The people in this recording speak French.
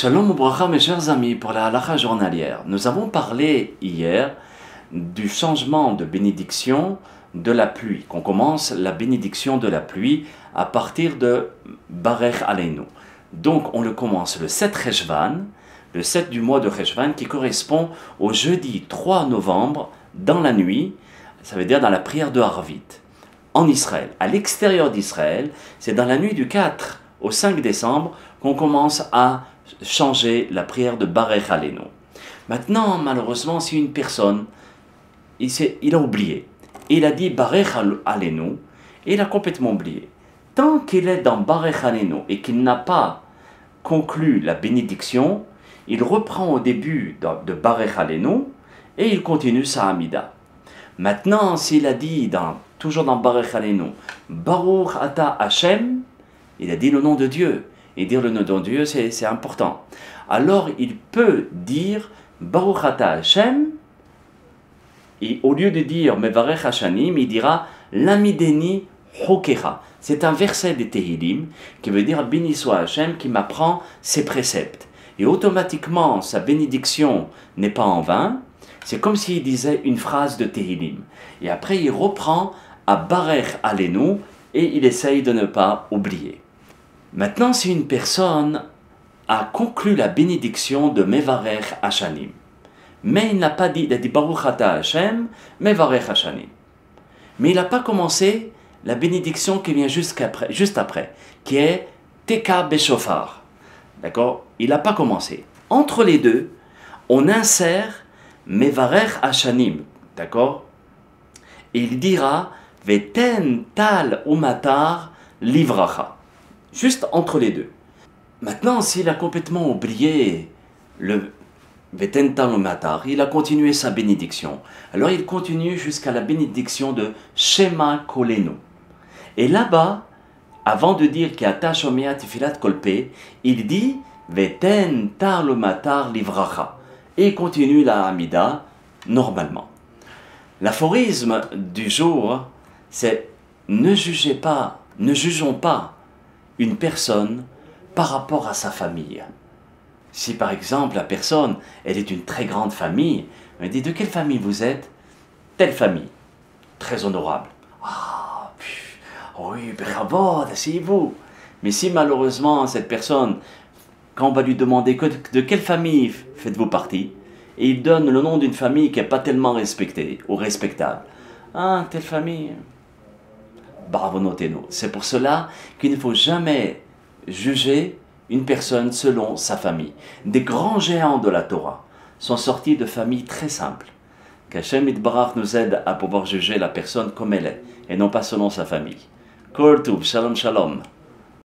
Shalom Ubracha, mes chers amis, pour la halakha journalière. Nous avons parlé hier du changement de bénédiction de la pluie, qu'on commence la bénédiction de la pluie à partir de Barech Aleinu. Donc on le commence le 7 Cheshvan, le 7 du mois de Cheshvan, qui correspond au jeudi 3 novembre, dans la nuit, ça veut dire dans la prière de Harvit, en Israël. À l'extérieur d'Israël, c'est dans la nuit du 4 au 5 décembre qu'on commence à changer la prière de Barech Aleinu. Maintenant, malheureusement, si une personne, il a oublié, il a dit Barech Aleinu, et il a complètement oublié. Tant qu'il est dans Barech Aleinu et qu'il n'a pas conclu la bénédiction, il reprend au début de Barech Aleinu et il continue sa Hamida. Maintenant, s'il a dit, toujours dans Barech Aleinu, Baruch Ata Hashem, il a dit le nom de Dieu. Et dire le nom de Dieu, c'est important. Alors, il peut dire Baruch Ata Hashem, et au lieu de dire Mevarech Hashanim, il dira Lamideni Hokecha. C'est un verset des Tehillim qui veut dire béni soit Hashem qui m'apprend ses préceptes. Et automatiquement, sa bénédiction n'est pas en vain. C'est comme s'il disait une phrase de Tehillim. Et après, il reprend à Barech Aleinu et il essaye de ne pas oublier. Maintenant, si une personne a conclu la bénédiction de Mevarech Hashanim, mais il n'a pas dit, il a dit Baruch Ata Hashem, Mevarech Hashanim. Mais il n'a pas commencé la bénédiction qui vient juste après, qui est Teka Beshofar. D'accord? Il n'a pas commencé. Entre les deux, on insère Mevarech Hashanim. D'accord? Et il dira Veten Tal Umatar Livracha. Juste entre les deux. Maintenant, s'il a complètement oublié le Vetentan le Matar, il a continué sa bénédiction. Alors il continue jusqu'à la bénédiction de Shema Kolenu. Et là-bas, avant de dire qu'Ata Shomea Tifilat Kolpe, il dit Vetentan le Matar Livracha. Et il continue la Hamida normalement. L'aphorisme du jour, c'est ne jugeons pas une personne par rapport à sa famille. Si par exemple la personne, elle est une très grande famille, on dit de quelle famille vous êtes? Telle famille, très honorable. Ah, oui, bravo, asseyez-vous. Mais si malheureusement cette personne, quand on va lui demander de quelle famille faites-vous partie, et il donne le nom d'une famille qui n'est pas tellement respectée ou respectable. Ah, telle famille. Bravo, notez-nous. C'est pour cela qu'il ne faut jamais juger une personne selon sa famille. Des grands géants de la Torah sont sortis de familles très simples. Qu'Hashem Yitbarach nous aide à pouvoir juger la personne comme elle est, et non pas selon sa famille. Kol Tov, Shalom Shalom.